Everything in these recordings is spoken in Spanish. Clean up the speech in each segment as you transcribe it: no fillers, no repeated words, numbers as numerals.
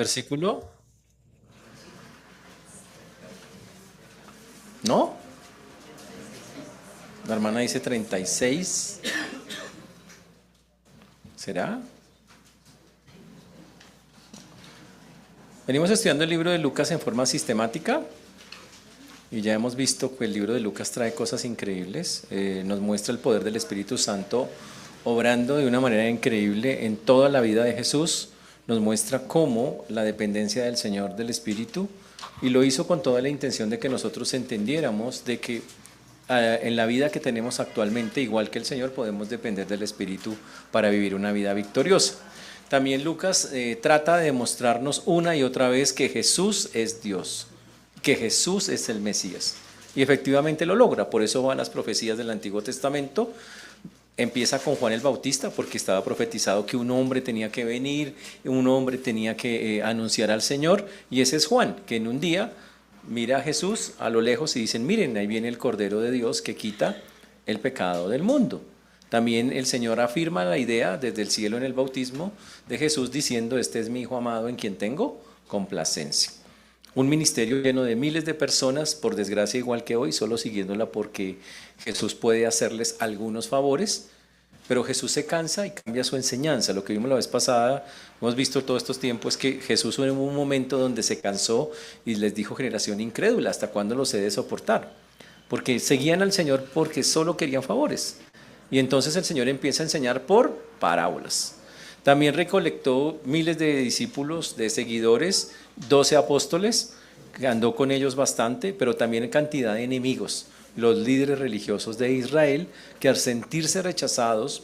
Versículo, ¿no? La hermana dice 36. ¿Será? Venimos estudiando el libro de Lucas en forma sistemática y ya hemos visto que el libro de Lucas trae cosas increíbles. Nos muestra el poder del Espíritu Santo obrando de una manera increíble en toda la vida de Jesús. Nos muestra cómo la dependencia del Señor del Espíritu, y lo hizo con toda la intención de que nosotros entendiéramos de que en la vida que tenemos actualmente, igual que el Señor, podemos depender del Espíritu para vivir una vida victoriosa. También Lucas trata de demostrarnos una y otra vez que Jesús es Dios, que Jesús es el Mesías. Y efectivamente lo logra. Por eso van las profecías del Antiguo Testamento. Empieza con Juan el Bautista, porque estaba profetizado que un hombre tenía que venir, un hombre tenía que anunciar al Señor, y ese es Juan, que en un día mira a Jesús a lo lejos y dicen: miren, ahí viene el Cordero de Dios que quita el pecado del mundo. También el Señor afirma la idea desde el cielo en el bautismo de Jesús diciendo: este es mi Hijo amado en quien tengo complacencia. Un ministerio lleno de miles de personas, por desgracia igual que hoy, solo siguiéndola porque Jesús puede hacerles algunos favores, pero Jesús se cansa y cambia su enseñanza. Lo que vimos la vez pasada, hemos visto todos estos tiempos, es que Jesús en un momento donde se cansó y les dijo: generación incrédula, ¿hasta cuándo los he de soportar? Porque seguían al Señor porque solo querían favores. Y entonces el Señor empieza a enseñar por parábolas. También recolectó miles de discípulos, de seguidores, 12 apóstoles, que andó con ellos bastante, pero también cantidad de enemigos, los líderes religiosos de Israel, que al sentirse rechazados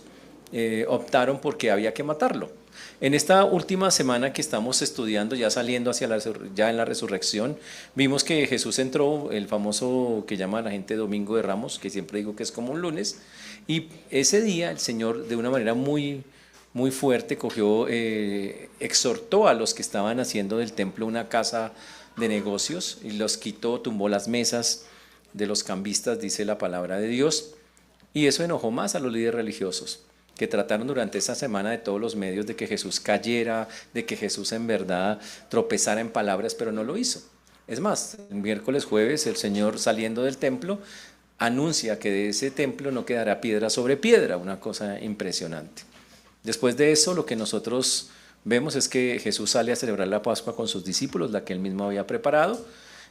optaron porque había que matarlo. En esta última semana que estamos estudiando, ya saliendo hacia ya en la resurrección, vimos que Jesús entró, el famoso que llama a la gente Domingo de Ramos, que siempre digo que es como un lunes, y ese día el Señor de una manera muy fuerte cogió, exhortó a los que estaban haciendo del templo una casa de negocios y los quitó, tumbó las mesas de los cambistas, dice la palabra de Dios, y eso enojó más a los líderes religiosos, que trataron durante esa semana de todos los medios de que Jesús cayera, de que Jesús en verdad tropezara en palabras, pero no lo hizo. Es más, el miércoles, jueves, el Señor saliendo del templo anuncia que de ese templo no quedará piedra sobre piedra, una cosa impresionante. Después de eso, lo que nosotros vemos es que Jesús sale a celebrar la Pascua con sus discípulos, la que él mismo había preparado,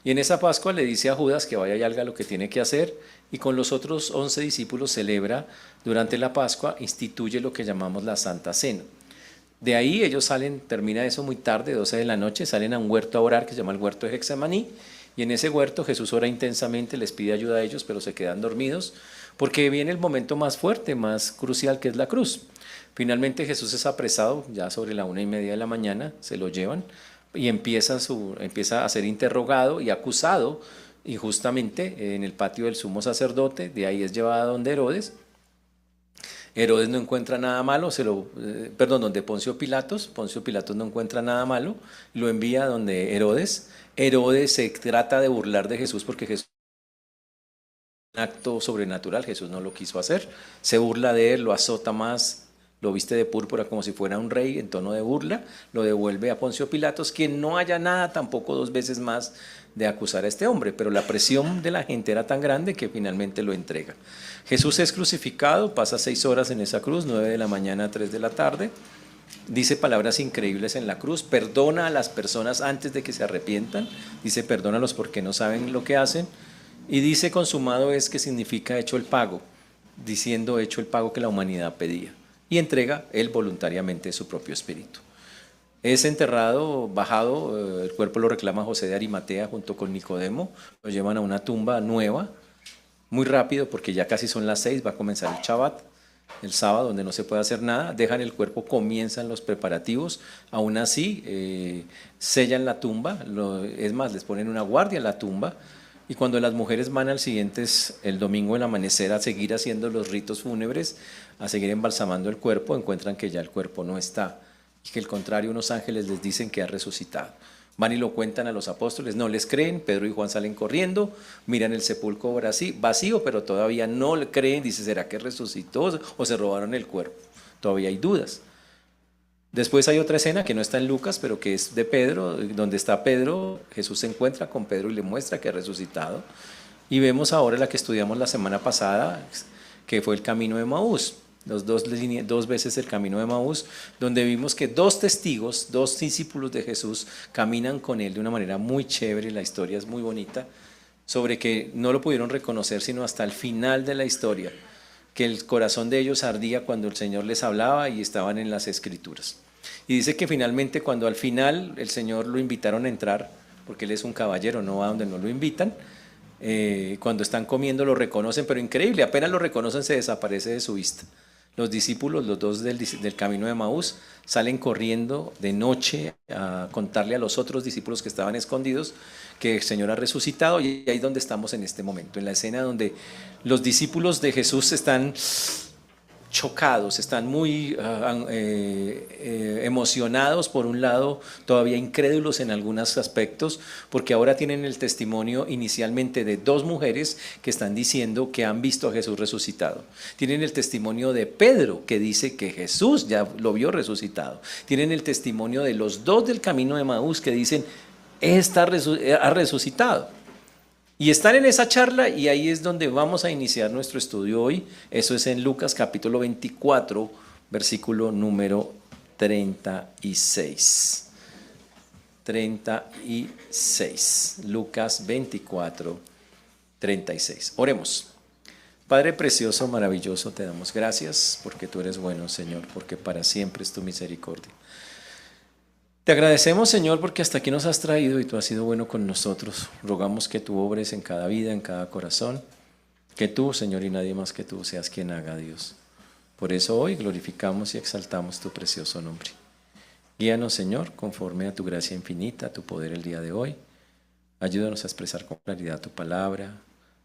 y en esa Pascua le dice a Judas que vaya y haga lo que tiene que hacer, y con los otros 11 discípulos celebra durante la Pascua, instituye lo que llamamos la Santa Cena. De ahí ellos salen, termina eso muy tarde, 12 de la noche, salen a un huerto a orar que se llama el huerto de Getsemaní, y en ese huerto Jesús ora intensamente, les pide ayuda a ellos, pero se quedan dormidos, porque viene el momento más fuerte, más crucial, que es la cruz. Finalmente Jesús es apresado, ya sobre la 1:30 de la mañana, se lo llevan y empieza a ser interrogado y acusado injustamente en el patio del sumo sacerdote. De ahí es llevado a donde Herodes. Herodes no encuentra nada malo, donde Poncio Pilatos no encuentra nada malo, lo envía donde Herodes. Herodes se trata de burlar de Jesús porque Jesús un acto sobrenatural, Jesús no lo quiso hacer, se burla de él, lo azota más, lo viste de púrpura como si fuera un rey en tono de burla, lo devuelve a Poncio Pilatos, quien no haya nada tampoco 2 veces más de acusar a este hombre, pero la presión de la gente era tan grande que finalmente lo entrega. Jesús es crucificado, pasa 6 horas en esa cruz, 9 de la mañana a 3 de la tarde, dice palabras increíbles en la cruz, perdona a las personas antes de que se arrepientan, dice perdónalos porque no saben lo que hacen, y dice consumado es, que significa hecho el pago, diciendo hecho el pago que la humanidad pedía, y entrega él voluntariamente su propio espíritu. Es enterrado, bajado, el cuerpo lo reclama José de Arimatea junto con Nicodemo, lo llevan a una tumba nueva, muy rápido porque ya casi son las 6, va a comenzar el Shabbat, el sábado, donde no se puede hacer nada, dejan el cuerpo, comienzan los preparativos, aún así sellan la tumba, es más, les ponen una guardia en la tumba, y cuando las mujeres van el domingo al amanecer a seguir haciendo los ritos fúnebres, a seguir embalsamando el cuerpo, encuentran que ya el cuerpo no está, y que al contrario unos ángeles les dicen que ha resucitado. Van y lo cuentan a los apóstoles, no les creen, Pedro y Juan salen corriendo, miran el sepulcro vacío, pero todavía no le creen, dice, ¿será que resucitó o se robaron el cuerpo? Todavía hay dudas. Después hay otra escena que no está en Lucas, pero que es de Pedro, donde está Pedro, Jesús se encuentra con Pedro y le muestra que ha resucitado. Y vemos ahora la que estudiamos la semana pasada, que fue el camino de Emaús, dos veces el camino de Emaús, donde vimos que dos testigos, dos discípulos de Jesús, caminan con él de una manera muy chévere, la historia es muy bonita, sobre que no lo pudieron reconocer sino hasta el final de la historia, que el corazón de ellos ardía cuando el Señor les hablaba y estaban en las Escrituras. Y dice que finalmente cuando al final el Señor lo invitaron a entrar, porque él es un caballero, no va donde no lo invitan, cuando están comiendo lo reconocen, pero increíble, apenas lo reconocen se desaparece de su vista. Los discípulos, los dos del camino de Emaús, salen corriendo de noche a contarle a los otros discípulos que estaban escondidos que el Señor ha resucitado, y ahí es donde estamos en este momento, en la escena donde los discípulos de Jesús están chocados, están muy emocionados por un lado, todavía incrédulos en algunos aspectos, porque ahora tienen el testimonio inicialmente de dos mujeres que están diciendo que han visto a Jesús resucitado. Tienen el testimonio de Pedro, que dice que Jesús ya lo vio resucitado. Tienen el testimonio de los dos del camino de Emaús que dicen, ha resucitado. Y están en esa charla, y ahí es donde vamos a iniciar nuestro estudio hoy. Eso es en Lucas capítulo 24, versículo número 36. 36. Lucas 24, 36. Oremos. Padre precioso, maravilloso, te damos gracias porque tú eres bueno, Señor, porque para siempre es tu misericordia. Te agradecemos, Señor, porque hasta aquí nos has traído y tú has sido bueno con nosotros. Rogamos que tú obres en cada vida, en cada corazón, que tú, Señor, y nadie más que tú seas quien haga, Dios. Por eso hoy glorificamos y exaltamos tu precioso nombre. Guíanos, Señor, conforme a tu gracia infinita, a tu poder el día de hoy. Ayúdanos a expresar con claridad tu palabra.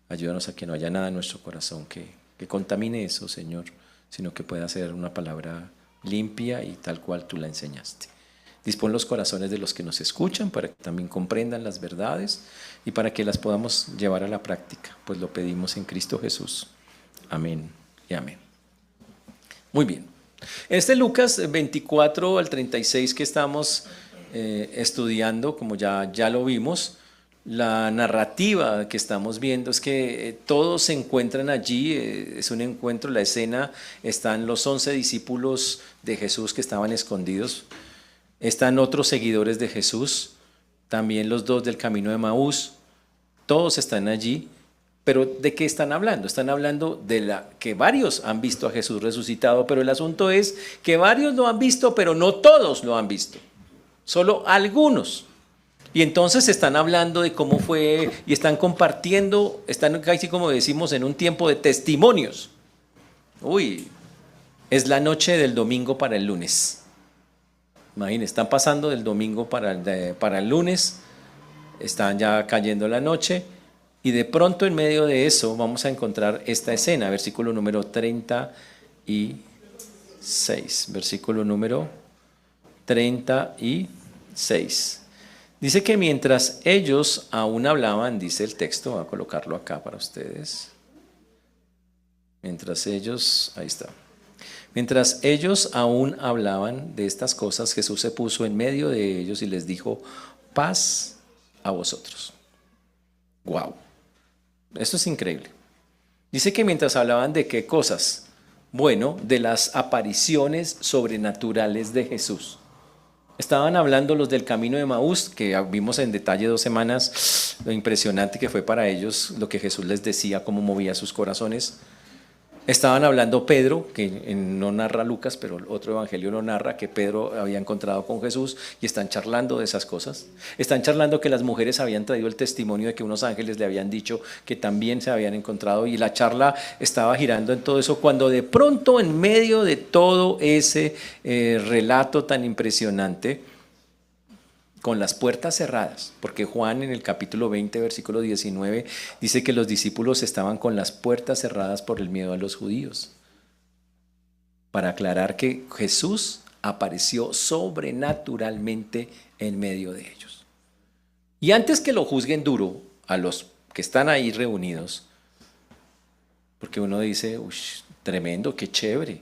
Ayúdanos a que no haya nada en nuestro corazón que contamine eso, Señor, sino que pueda ser una palabra limpia y tal cual tú la enseñaste. Dispón los corazones de los que nos escuchan para que también comprendan las verdades y para que las podamos llevar a la práctica, pues lo pedimos en Cristo Jesús. Amén y amén. Muy bien. Este Lucas 24 al 36 que estamos estudiando, como ya lo vimos, la narrativa que estamos viendo es que todos se encuentran allí, es un encuentro, la escena, están los 11 discípulos de Jesús que estaban escondidos. Están otros seguidores de Jesús, también los dos del camino de Emaús, todos están allí, pero ¿de qué están hablando? Están hablando de que varios han visto a Jesús resucitado, pero el asunto es que varios lo han visto, pero no todos lo han visto, solo algunos. Y entonces están hablando de cómo fue y están compartiendo, están casi como decimos en un tiempo de testimonios. Es la noche del domingo para el lunes. Imagínense, están pasando del domingo para el lunes, están ya cayendo la noche, y de pronto en medio de eso vamos a encontrar esta escena, versículo número 36, versículo número 36. Dice que mientras ellos aún hablaban, dice el texto, voy a colocarlo acá para ustedes, mientras ellos, ahí está. Mientras ellos aún hablaban de estas cosas, Jesús se puso en medio de ellos y les dijo, paz a vosotros. ¡Wow! Esto es increíble. Dice que mientras hablaban de qué cosas, bueno, de las apariciones sobrenaturales de Jesús. Estaban hablando los del camino de Emaús, que vimos en detalle 2 semanas, lo impresionante que fue para ellos, lo que Jesús les decía, cómo movía sus corazones. Estaban hablando Pedro, que no narra Lucas, pero otro evangelio lo narra, que Pedro había encontrado con Jesús, y están charlando de esas cosas. Están charlando que las mujeres habían traído el testimonio de que unos ángeles le habían dicho que también se habían encontrado, y la charla estaba girando en todo eso, cuando de pronto en medio de todo ese relato tan impresionante, con las puertas cerradas, porque Juan en el capítulo 20, versículo 19, dice que los discípulos estaban con las puertas cerradas por el miedo a los judíos, para aclarar que Jesús apareció sobrenaturalmente en medio de ellos. Y antes que lo juzguen duro a los que están ahí reunidos, porque uno dice, tremendo, qué chévere,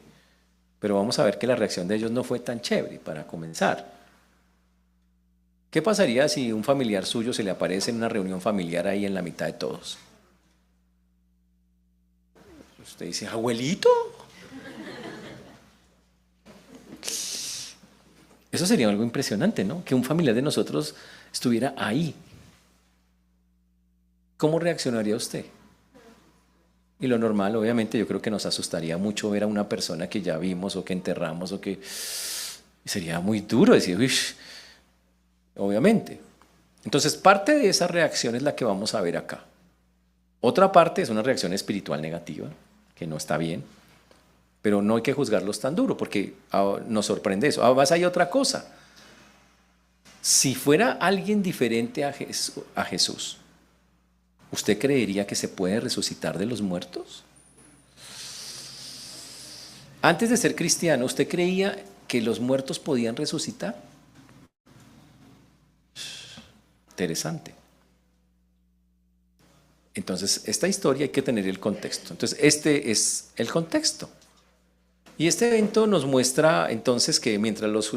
Pero vamos a ver que la reacción de ellos no fue tan chévere para comenzar. ¿Qué pasaría si un familiar suyo se le aparece en una reunión familiar ahí en la mitad de todos? Usted dice, abuelito. Eso sería algo impresionante, ¿no? Que un familiar de nosotros estuviera ahí. ¿Cómo reaccionaría usted? Y lo normal, obviamente, yo creo que nos asustaría mucho ver a una persona que ya vimos o que enterramos o que sería muy duro decir, uy, obviamente. Entonces, parte de esa reacción es la que vamos a ver acá. Otra parte es una reacción espiritual negativa, que no está bien, pero no hay que juzgarlos tan duro porque nos sorprende eso. Además, hay otra cosa. Si fuera alguien diferente a Jesús, ¿usted creería que se puede resucitar de los muertos? Antes de ser cristiano, ¿usted creía que los muertos podían resucitar? Interesante. Entonces, esta historia hay que tener el contexto. Entonces, este es el contexto. Y este evento nos muestra entonces que mientras los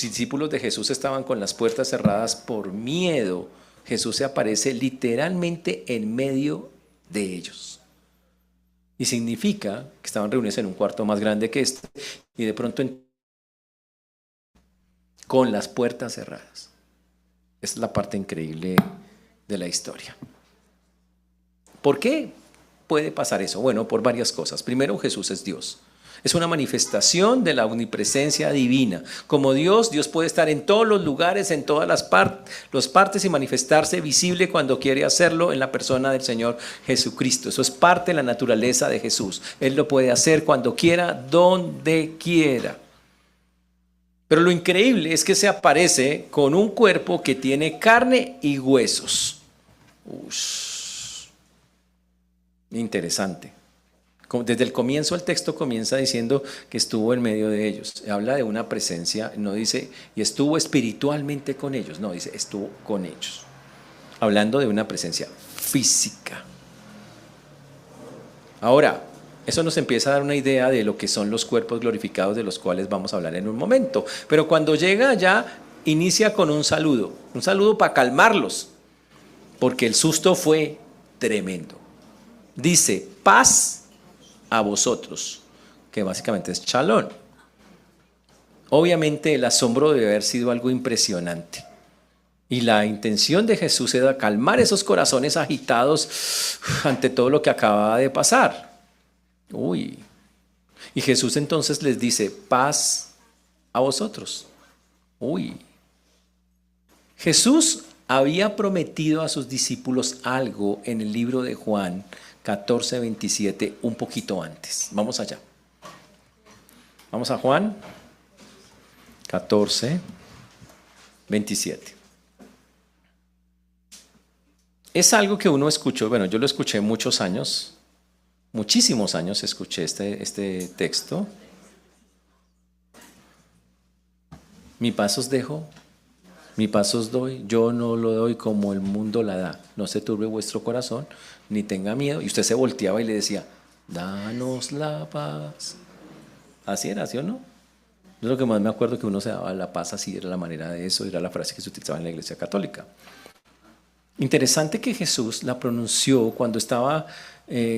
discípulos de Jesús estaban con las puertas cerradas por miedo, Jesús se aparece literalmente en medio de ellos. Y significa que estaban reunidos en un cuarto más grande que este y de pronto con las puertas cerradas. Esa es la parte increíble de la historia. ¿Por qué puede pasar eso? Bueno, por varias cosas. Primero, Jesús es Dios. Es una manifestación de la omnipresencia divina. Como Dios, Dios puede estar en todos los lugares, en todas las partes y manifestarse visible cuando quiere hacerlo en la persona del Señor Jesucristo. Eso es parte de la naturaleza de Jesús. Él lo puede hacer cuando quiera, donde quiera. Pero lo increíble es que se aparece con un cuerpo que tiene carne y huesos. Interesante. Desde el comienzo el texto comienza diciendo que estuvo en medio de ellos. Habla de una presencia, no dice, y estuvo espiritualmente con ellos, no, dice, estuvo con ellos. Hablando de una presencia física. Ahora, eso nos empieza a dar una idea de lo que son los cuerpos glorificados de los cuales vamos a hablar en un momento. Pero cuando llega allá, inicia con un saludo para calmarlos, porque el susto fue tremendo. Dice, paz a vosotros, que básicamente es shalom. Obviamente el asombro debe haber sido algo impresionante. Y la intención de Jesús era calmar esos corazones agitados ante todo lo que acababa de pasar. Y Jesús entonces les dice, paz a vosotros. Jesús había prometido a sus discípulos algo en el libro de Juan 14:27, un poquito antes. Vamos allá. Vamos a Juan 14:27. Es algo que uno escuchó, bueno, yo lo escuché muchos años, muchísimos años escuché este texto. Mi paz os dejo, mi paz os doy, yo no lo doy como el mundo la da. No se turbe vuestro corazón, ni tenga miedo. Y usted se volteaba y le decía, danos la paz. Así era, ¿sí o no? Yo lo que más me acuerdo que uno se daba la paz así, era la manera de eso, era la frase que se utilizaba en la Iglesia Católica. Interesante que Jesús la pronunció cuando estaba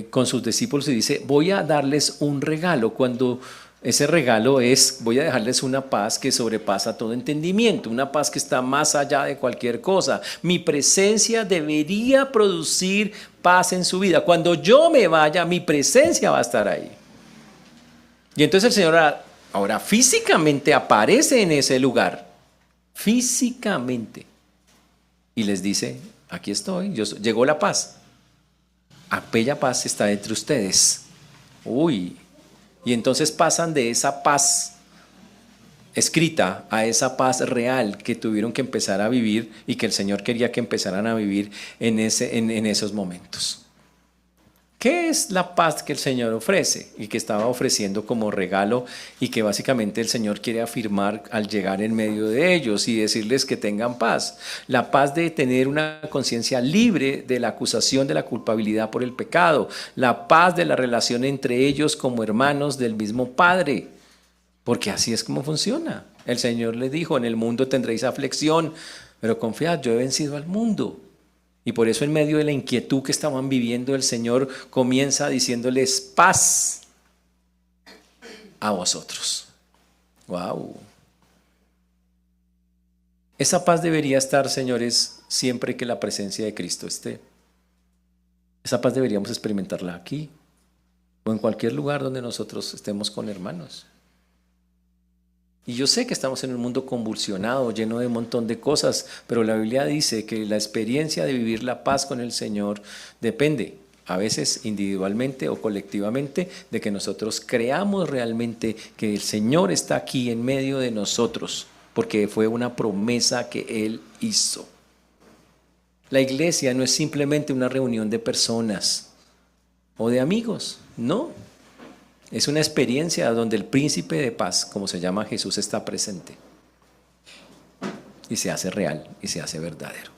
con sus discípulos y dice, voy a darles un regalo, cuando ese regalo es, voy a dejarles una paz que sobrepasa todo entendimiento, una paz que está más allá de cualquier cosa. Mi presencia debería producir paz en su vida. Cuando yo me vaya, mi presencia va a estar ahí. Y entonces el Señor ahora físicamente aparece en ese lugar, físicamente, y les dice, aquí estoy, llegó la paz. Aquella paz está entre ustedes. Y entonces pasan de esa paz escrita a esa paz real que tuvieron que empezar a vivir y que el Señor quería que empezaran a vivir en esos momentos. ¿Qué es la paz que el Señor ofrece y que estaba ofreciendo como regalo y que básicamente el Señor quiere afirmar al llegar en medio de ellos y decirles que tengan paz? La paz de tener una conciencia libre de la acusación de la culpabilidad por el pecado, la paz de la relación entre ellos como hermanos del mismo Padre, porque así es como funciona. El Señor les dijo, en el mundo tendréis aflicción, pero confiad, yo he vencido al mundo. Y por eso en medio de la inquietud que estaban viviendo, el Señor comienza diciéndoles paz a vosotros. ¡Wow! Esa paz debería estar, señores, siempre que la presencia de Cristo esté. Esa paz deberíamos experimentarla aquí o en cualquier lugar donde nosotros estemos con hermanos. Y yo sé que estamos en un mundo convulsionado, lleno de un montón de cosas, pero la Biblia dice que la experiencia de vivir la paz con el Señor depende, a veces individualmente o colectivamente, de que nosotros creamos realmente que el Señor está aquí en medio de nosotros, porque fue una promesa que Él hizo. La iglesia no es simplemente una reunión de personas o de amigos, no. Es una experiencia donde el príncipe de paz, como se llama Jesús, está presente y se hace real y se hace verdadero.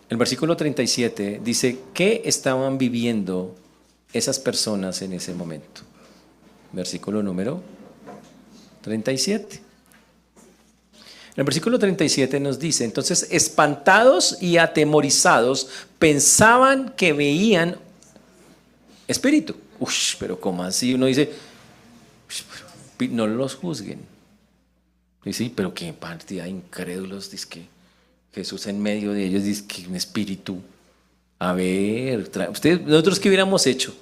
El versículo 37 dice, ¿qué estaban viviendo esas personas en ese momento? Versículo número 37. El versículo 37 nos dice, entonces, espantados y atemorizados, pensaban que veían espíritu. Pero ¿cómo así? Uno dice, pero no los juzguen. Y sí, pero qué partida de incrédulos, dice que Jesús en medio de ellos dice que un espíritu. A ver, nosotros qué hubiéramos hecho.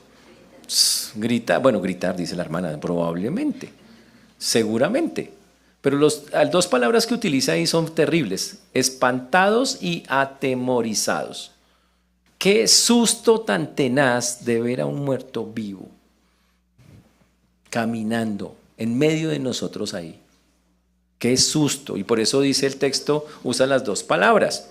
Gritar, dice la hermana, probablemente, seguramente. Pero las dos palabras que utiliza ahí son terribles, espantados y atemorizados. Qué susto tan tenaz de ver a un muerto vivo, caminando en medio de nosotros ahí. Qué susto. Y por eso dice el texto, usa las dos palabras.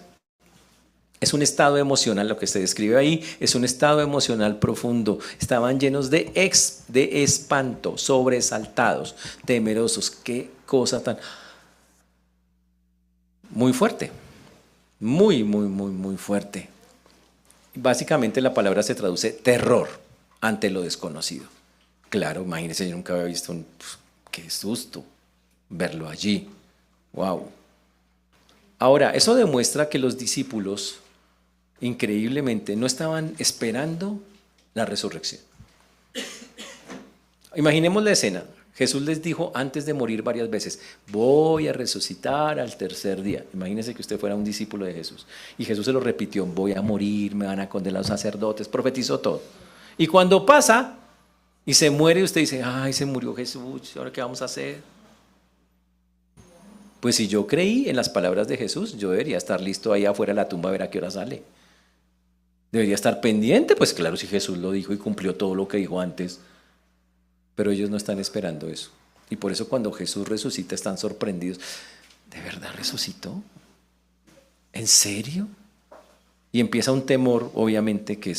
Es un estado emocional, lo que se describe ahí, es un estado emocional profundo. Estaban llenos de espanto, sobresaltados, temerosos. Qué cosa tan... Muy fuerte, muy fuerte. Básicamente la palabra se traduce terror ante lo desconocido. Claro, imagínense, yo nunca había visto qué susto verlo allí. Wow. Ahora, eso demuestra que los discípulos, increíblemente, no estaban esperando la resurrección. Imaginemos la escena. Jesús les dijo antes de morir varias veces, voy a resucitar al tercer día. Imagínense que usted fuera un discípulo de Jesús. Y Jesús se lo repitió, voy a morir, me van a condenar los sacerdotes, profetizó todo. Y cuando pasa y se muere, usted dice, ay, se murió Jesús, ¿ahora qué vamos a hacer? Pues si yo creí en las palabras de Jesús, yo debería estar listo ahí afuera de la tumba a ver a qué hora sale. Debería estar pendiente, pues claro, si Jesús lo dijo y cumplió todo lo que dijo antes. Pero ellos no están esperando eso. Y por eso cuando Jesús resucita están sorprendidos. ¿De verdad resucitó? ¿En serio? Y empieza un temor, obviamente, que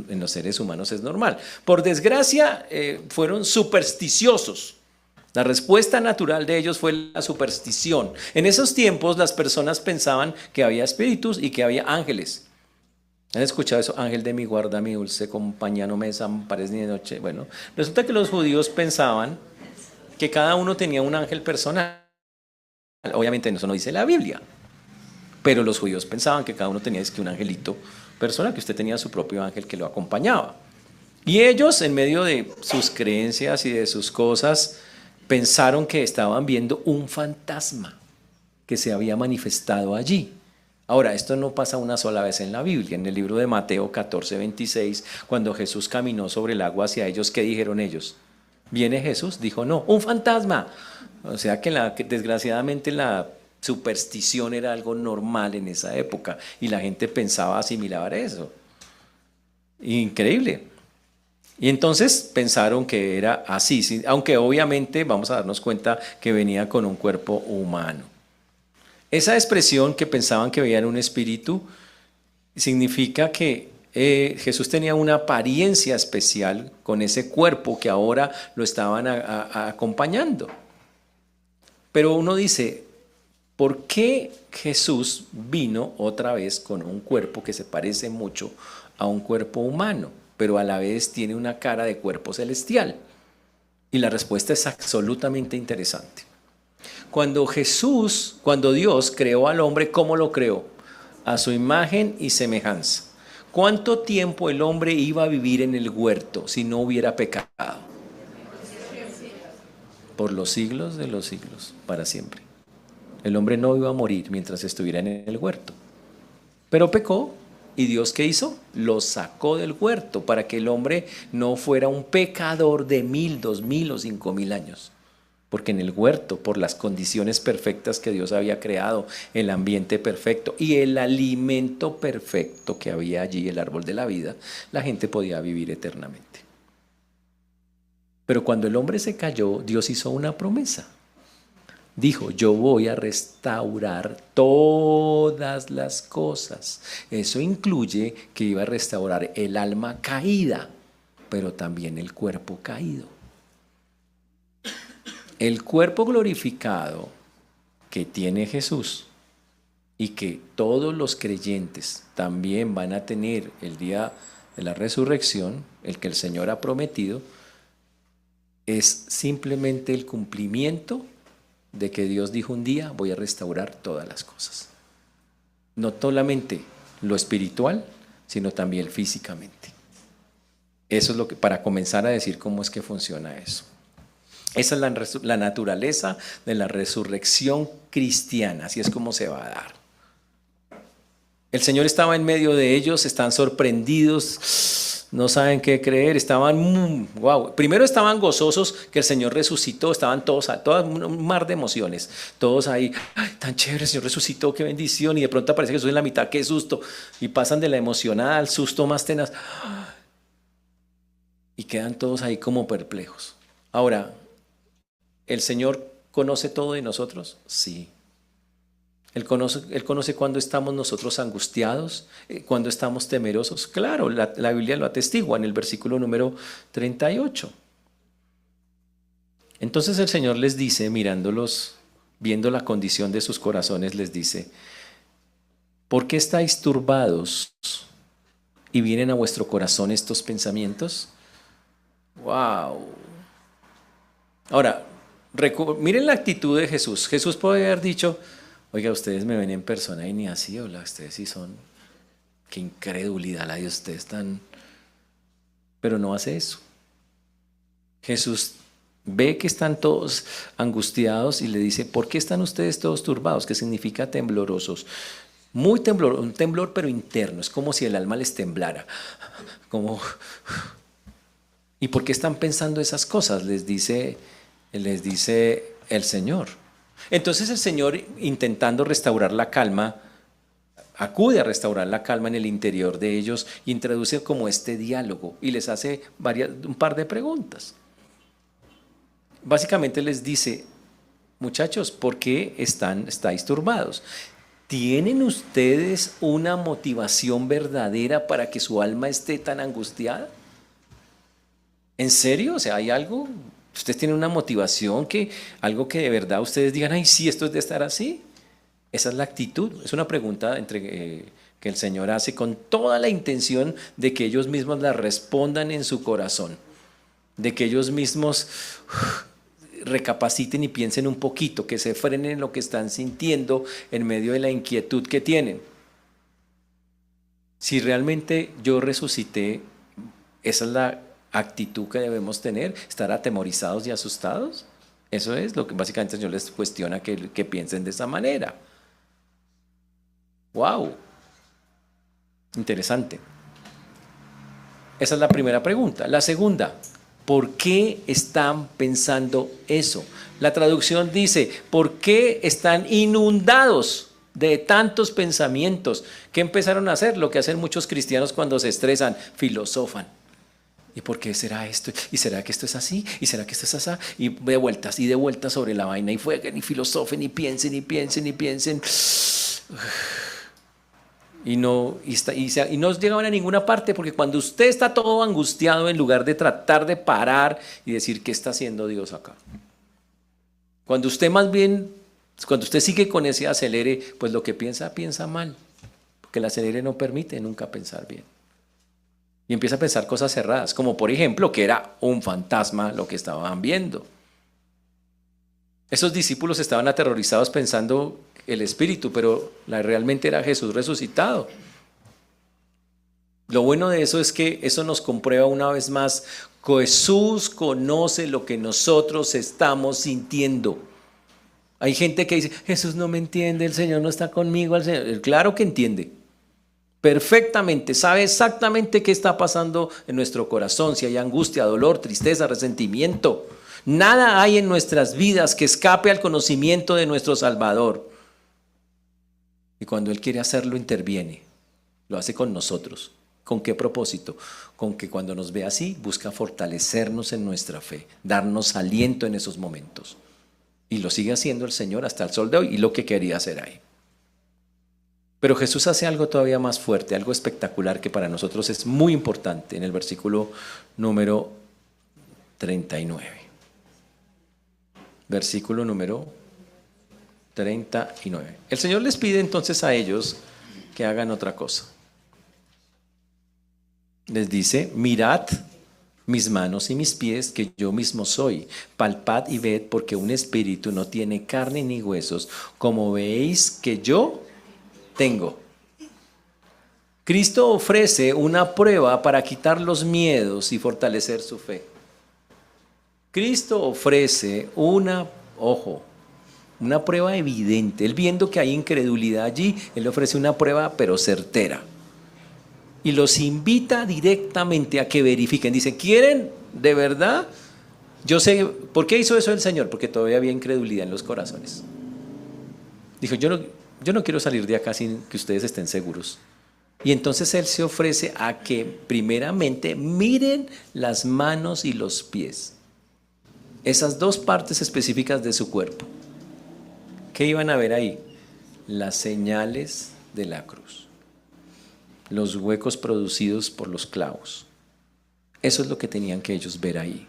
en los seres humanos es normal. Por desgracia, fueron supersticiosos. La respuesta natural de ellos fue la superstición. En esos tiempos las personas pensaban que había espíritus y que había ángeles. ¿Han escuchado eso? Ángel de mi guarda, mi dulce compañía, no me desampares ni de noche. Bueno, resulta que los judíos pensaban que cada uno tenía un ángel personal. Obviamente eso no dice la Biblia, pero los judíos pensaban que cada uno tenía un angelito personal, que usted tenía su propio ángel que lo acompañaba. Y ellos, en medio de sus creencias y de sus cosas, pensaron que estaban viendo un fantasma que se había manifestado allí. Ahora, esto no pasa una sola vez en la Biblia. En el libro de Mateo 14:26, cuando Jesús caminó sobre el agua hacia ellos, ¿qué dijeron ellos? ¿Viene Jesús? Dijo, no, un fantasma. O sea que desgraciadamente la superstición era algo normal en esa época y la gente pensaba asimilar eso. Increíble. Y entonces pensaron que era así, aunque obviamente vamos a darnos cuenta que venía con un cuerpo humano. Esa expresión que pensaban que veían un espíritu significa que Jesús tenía una apariencia especial con ese cuerpo que ahora lo estaban acompañando. Pero uno dice, ¿por qué Jesús vino otra vez con un cuerpo que se parece mucho a un cuerpo humano, pero a la vez tiene una cara de cuerpo celestial? Y la respuesta es absolutamente interesante. Cuando Dios creó al hombre, ¿cómo lo creó? A su imagen y semejanza. ¿Cuánto tiempo el hombre iba a vivir en el huerto si no hubiera pecado? Por los siglos de los siglos, para siempre. El hombre no iba a morir mientras estuviera en el huerto. Pero pecó, y Dios, ¿qué hizo? Lo sacó del huerto para que el hombre no fuera un pecador de 1000, 2000 o 5000 años. Porque en el huerto, por las condiciones perfectas que Dios había creado, el ambiente perfecto y el alimento perfecto que había allí, el árbol de la vida, la gente podía vivir eternamente. Pero cuando el hombre se cayó, Dios hizo una promesa. Dijo, yo voy a restaurar todas las cosas. Eso incluye que iba a restaurar el alma caída, pero también el cuerpo caído. El cuerpo glorificado que tiene Jesús y que todos los creyentes también van a tener el día de la resurrección, el que el Señor ha prometido, es simplemente el cumplimiento de que Dios dijo un día, voy a restaurar todas las cosas. No solamente lo espiritual, sino también físicamente. Eso es lo que, para comenzar a decir cómo es que funciona eso. Esa es la naturaleza de la resurrección cristiana, así es como se va a dar. El Señor estaba en medio de ellos, están sorprendidos, no saben qué creer, estaban, wow. Primero estaban gozosos que el Señor resucitó, estaban todos un mar de emociones, todos ahí, ay, tan chévere, el Señor resucitó, qué bendición, y de pronto aparece Jesús en la mitad, qué susto, y pasan de la emocionada al susto más tenaz, y quedan todos ahí como perplejos. Ahora, ¿el Señor conoce todo de nosotros? Sí. Él conoce cuando estamos nosotros angustiados, cuando estamos temerosos. Claro, la Biblia lo atestigua en el versículo número 38. Entonces el Señor les dice, mirándolos, viendo la condición de sus corazones, les dice, ¿por qué estáis turbados y vienen a vuestro corazón estos pensamientos? ¡Wow! Ahora, miren la actitud de Jesús. Jesús puede haber dicho, oiga, ustedes me ven en persona y ni así, hola, ustedes sí son, qué incredulidad la de ustedes tan... Pero no hace eso. Jesús ve que están todos angustiados y le dice, ¿por qué están ustedes todos turbados? Que significa temblorosos. Muy temblor, un temblor pero interno, es como si el alma les temblara. Como... ¿Y por qué están pensando esas cosas? Les dice el Señor. Entonces el Señor, intentando restaurar la calma, acude a restaurar la calma en el interior de ellos, introduce como este diálogo y les hace un par de preguntas. Básicamente les dice, muchachos, ¿por qué estáis turbados? ¿Tienen ustedes una motivación verdadera para que su alma esté tan angustiada? ¿En serio? O sea, ¿hay algo? ¿Ustedes tienen una motivación, algo que de verdad ustedes digan, ay, sí, esto es de estar así? Esa es la actitud. Es una pregunta que el Señor hace con toda la intención de que ellos mismos la respondan en su corazón, de que ellos mismos recapaciten y piensen un poquito, que se frenen en lo que están sintiendo en medio de la inquietud que tienen. Si realmente yo resucité, esa es la actitud que debemos tener, estar atemorizados y asustados. Eso es lo que básicamente el Señor les cuestiona, que piensen de esa manera. ¡Wow! Interesante. Esa es la primera pregunta. La segunda, ¿por qué están pensando eso? La traducción dice, ¿por qué están inundados de tantos pensamientos? ¿Qué empezaron a hacer? Lo que hacen muchos cristianos cuando se estresan, filosofan. ¿Y por qué será esto? ¿Y será que esto es así? ¿Y será que esto es así? Y de vueltas sobre la vaina y jueguen y filosofen y piensen y piensen y piensen. Y no llegaban a ninguna parte, porque cuando usted está todo angustiado, en lugar de tratar de parar y decir, ¿qué está haciendo Dios acá? Cuando usted más bien, cuando usted sigue con ese acelere, pues lo que piensa, piensa mal, porque el acelere no permite nunca pensar bien. Y empieza a pensar cosas erradas, como por ejemplo que era un fantasma lo que estaban viendo. Esos discípulos estaban aterrorizados pensando el espíritu, pero realmente era Jesús resucitado. Lo bueno de eso es que eso nos comprueba una vez más que Jesús conoce lo que nosotros estamos sintiendo. Hay gente que dice, Jesús no me entiende, el Señor no está conmigo. Claro que entiende. Perfectamente, sabe exactamente qué está pasando en nuestro corazón, si hay angustia, dolor, tristeza, resentimiento. Nada hay en nuestras vidas que escape al conocimiento de nuestro Salvador. Y cuando Él quiere hacerlo, interviene. Lo hace con nosotros. ¿Con qué propósito? Con que cuando nos ve así, busca fortalecernos en nuestra fe, darnos aliento en esos momentos. Y lo sigue haciendo el Señor hasta el sol de hoy, y lo que quería hacer ahí. Pero Jesús hace algo todavía más fuerte, algo espectacular que para nosotros es muy importante en el versículo número 39. Versículo número 39. El Señor les pide entonces a ellos que hagan otra cosa. Les dice, mirad mis manos y mis pies, que yo mismo soy. Palpad y ved, porque un espíritu no tiene carne ni huesos, como veis que yo tengo. Cristo ofrece una prueba para quitar los miedos y fortalecer su fe. Cristo ofrece una prueba evidente. Él, viendo que hay incredulidad allí, Él ofrece una prueba pero certera. Y los invita directamente a que verifiquen. Dice, ¿quieren de verdad? Yo sé, ¿por qué hizo eso el Señor? Porque todavía había incredulidad en los corazones. Dijo, yo no quiero salir de acá sin que ustedes estén seguros. Y entonces Él se ofrece a que primeramente miren las manos y los pies. Esas dos partes específicas de su cuerpo. ¿Qué iban a ver ahí? Las señales de la cruz. Los huecos producidos por los clavos. Eso es lo que tenían que ellos ver ahí.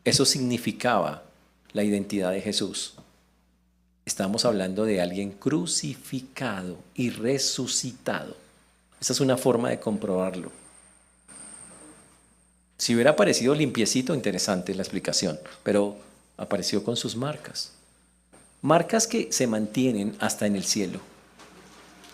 Eso significaba la identidad de Jesús. Estamos hablando de alguien crucificado y resucitado. Esa es una forma de comprobarlo. Si hubiera aparecido limpiecito, interesante la explicación, pero apareció con sus marcas. Marcas que se mantienen hasta en el cielo.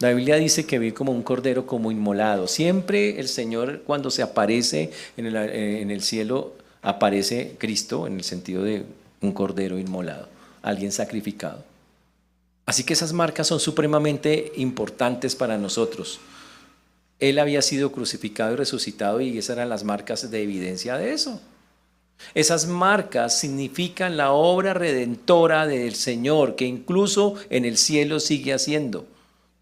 La Biblia dice que vi como un cordero como inmolado. Siempre el Señor, cuando se aparece en el cielo, aparece Cristo en el sentido de un cordero inmolado, alguien sacrificado. Así que esas marcas son supremamente importantes para nosotros. Él había sido crucificado y resucitado, y esas eran las marcas de evidencia de eso. Esas marcas significan la obra redentora del Señor, que incluso en el cielo sigue haciendo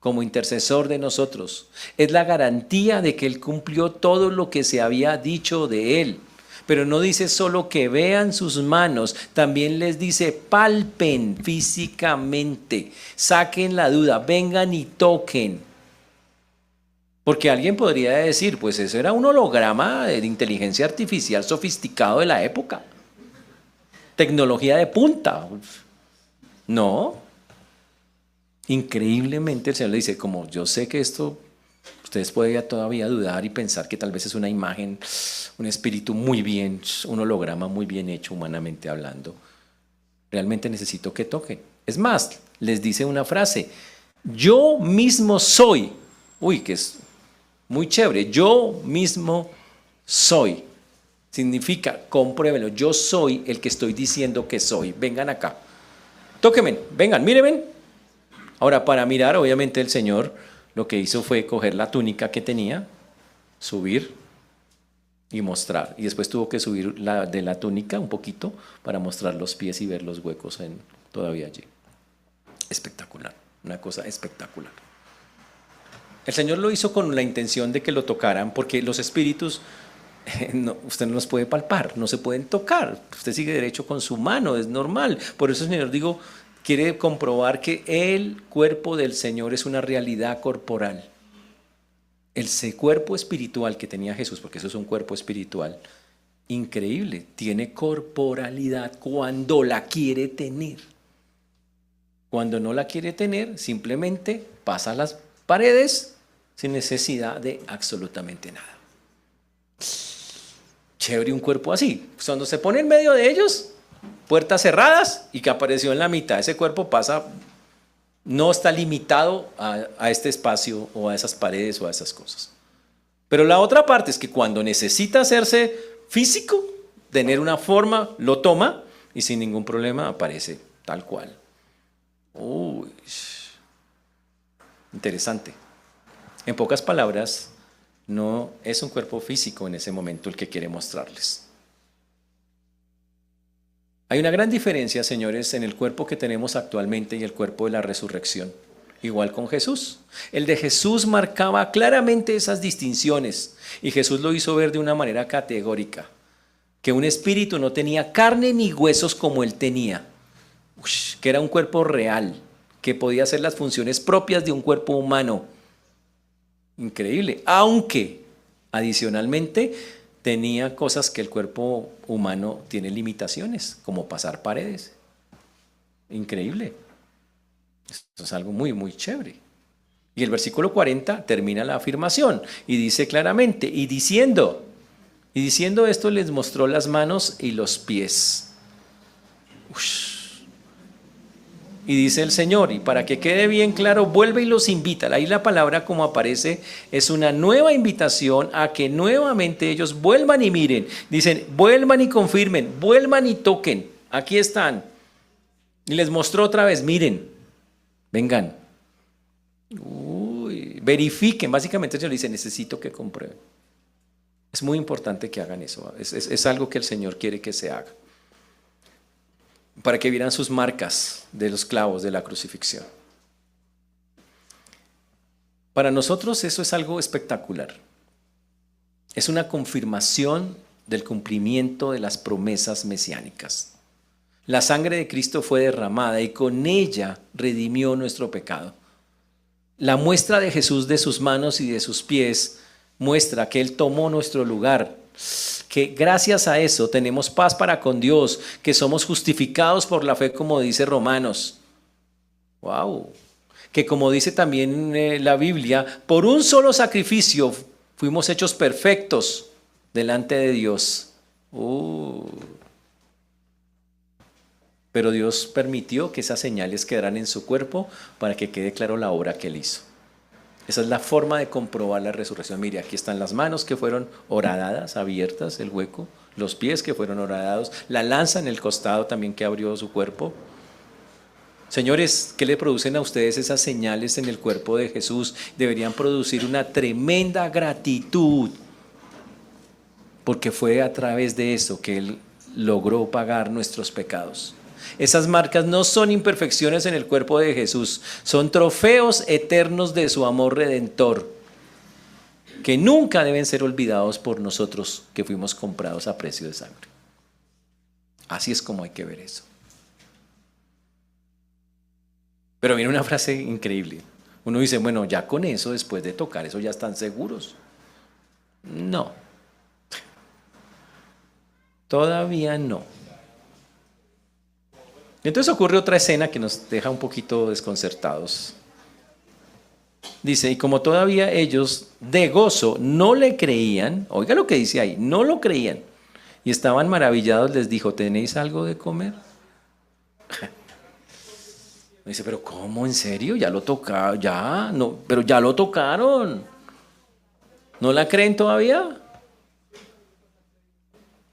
como intercesor de nosotros. Es la garantía de que Él cumplió todo lo que se había dicho de Él. Pero no dice solo que vean sus manos, también les dice palpen físicamente, saquen la duda, vengan y toquen. Porque alguien podría decir, pues eso era un holograma de inteligencia artificial sofisticado de la época. Tecnología de punta. No. Increíblemente el Señor le dice, como yo sé que esto, ustedes pueden todavía dudar y pensar que tal vez es una imagen, un espíritu muy bien, un holograma muy bien hecho humanamente hablando. Realmente necesito que toquen. Es más, les dice una frase, yo mismo soy. Que es muy chévere, yo mismo soy. Significa, compruébenlo, yo soy el que estoy diciendo que soy. Vengan acá, tóquenme, vengan, mírenme. Ahora, para mirar, obviamente el Señor lo que hizo fue coger la túnica que tenía, subir y mostrar. Y después tuvo que subir de la túnica un poquito para mostrar los pies y ver los huecos todavía allí. Espectacular, una cosa espectacular. El Señor lo hizo con la intención de que lo tocaran, porque los espíritus, usted no los puede palpar, no se pueden tocar. Usted sigue derecho con su mano, es normal. Por eso el Señor dijo, quiere comprobar que el cuerpo del Señor es una realidad corporal. El cuerpo espiritual que tenía Jesús, porque eso es un cuerpo espiritual, increíble, tiene corporalidad cuando la quiere tener. Cuando no la quiere tener, simplemente pasa las paredes sin necesidad de absolutamente nada. Chévere un cuerpo así. Cuando se pone en medio de ellos, puertas cerradas y que apareció en la mitad, ese cuerpo pasa, no está limitado a este espacio o a esas paredes o a esas cosas. Pero la otra parte es que cuando necesita hacerse físico, tener una forma, lo toma y sin ningún problema aparece tal cual. Uy, interesante. En pocas palabras, no es un cuerpo físico en ese momento el que quiere mostrarles. Hay una gran diferencia, señores, en el cuerpo que tenemos actualmente y el cuerpo de la resurrección. Igual con Jesús. El de Jesús marcaba claramente esas distinciones y Jesús lo hizo ver de una manera categórica, que un espíritu no tenía carne ni huesos como él tenía, que era un cuerpo real, que podía hacer las funciones propias de un cuerpo humano. Increíble, aunque adicionalmente tenía cosas que el cuerpo humano tiene limitaciones, como pasar paredes. Increíble. Esto es algo muy, muy chévere. Y el versículo 40 termina la afirmación y dice claramente, y diciendo esto les mostró las manos y los pies. Y dice el Señor, y para que quede bien claro, vuelve y los invita. Ahí la palabra como aparece es una nueva invitación a que nuevamente ellos vuelvan y miren. Dicen, vuelvan y confirmen, vuelvan y toquen. Aquí están. Y les mostró otra vez, miren, vengan. Verifiquen. Básicamente el Señor dice, necesito que comprueben. Es muy importante que hagan eso. Es algo que el Señor quiere que se haga. Para que vieran sus marcas de los clavos de la crucifixión. Para nosotros eso es algo espectacular. Es una confirmación del cumplimiento de las promesas mesiánicas. La sangre de Cristo fue derramada y con ella redimió nuestro pecado. La muestra de Jesús de sus manos y de sus pies muestra que Él tomó nuestro lugar, que gracias a eso tenemos paz para con Dios, que somos justificados por la fe como dice Romanos. ¡Wow! Que como dice también la Biblia, por un solo sacrificio fuimos hechos perfectos delante de Dios. Pero Dios permitió que esas señales quedaran en su cuerpo para que quede claro la obra que Él hizo. Esa es la forma de comprobar la resurrección. Mire, aquí están las manos que fueron horadadas, abiertas, el hueco, los pies que fueron horadados, la lanza en el costado también que abrió su cuerpo. Señores, ¿qué le producen a ustedes esas señales en el cuerpo de Jesús? Deberían producir una tremenda gratitud, porque fue a través de eso que Él logró pagar nuestros pecados. Esas marcas no son imperfecciones en el cuerpo de Jesús, son trofeos eternos de su amor redentor, que nunca deben ser olvidados por nosotros que fuimos comprados a precio de sangre. Así es como hay que ver eso. Pero viene una frase increíble. Uno dice, bueno, ya con eso, después de tocar eso, ya están seguros. No. Todavía no. Entonces ocurre otra escena que nos deja un poquito desconcertados. Dice, y como todavía ellos de gozo no le creían, oiga lo que dice ahí, no lo creían, y estaban maravillados, les dijo, ¿tenéis algo de comer? Dice, pero ¿cómo? ¿En serio? Ya lo tocaron, ya, no, pero ya lo tocaron. ¿No la creen todavía?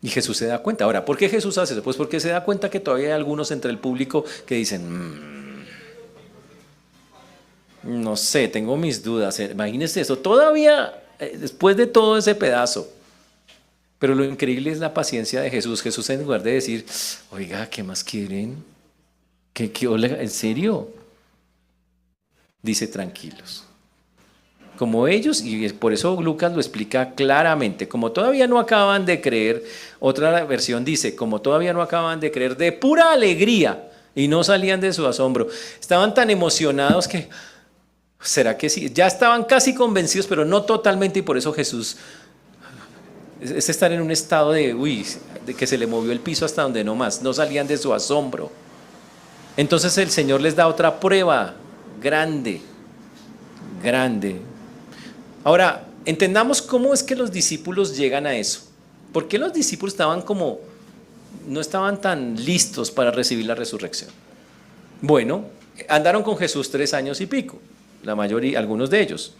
Y Jesús se da cuenta. Ahora, ¿por qué Jesús hace eso? Pues porque se da cuenta que todavía hay algunos entre el público que dicen, no sé, tengo mis dudas. Imagínense eso, todavía después de todo ese pedazo. Pero lo increíble es la paciencia de Jesús. Jesús, en lugar de decir, oiga, ¿qué más quieren? ¿En serio? Dice, tranquilos. Como ellos, y por eso Lucas lo explica claramente, como todavía no acaban de creer, otra versión dice, como todavía no acaban de creer, de pura alegría, y no salían de su asombro. Estaban tan emocionados que, ¿será que sí? Ya estaban casi convencidos, pero no totalmente, y por eso Jesús es estar en un estado de, uy, de que se le movió el piso hasta donde no más, no salían de su asombro. Entonces el Señor les da otra prueba grande, grande. Ahora, entendamos cómo es que los discípulos llegan a eso. ¿Por qué los discípulos no estaban tan listos para recibir la resurrección? Bueno, andaron con Jesús 3 años y pico, la mayoría, algunos de ellos.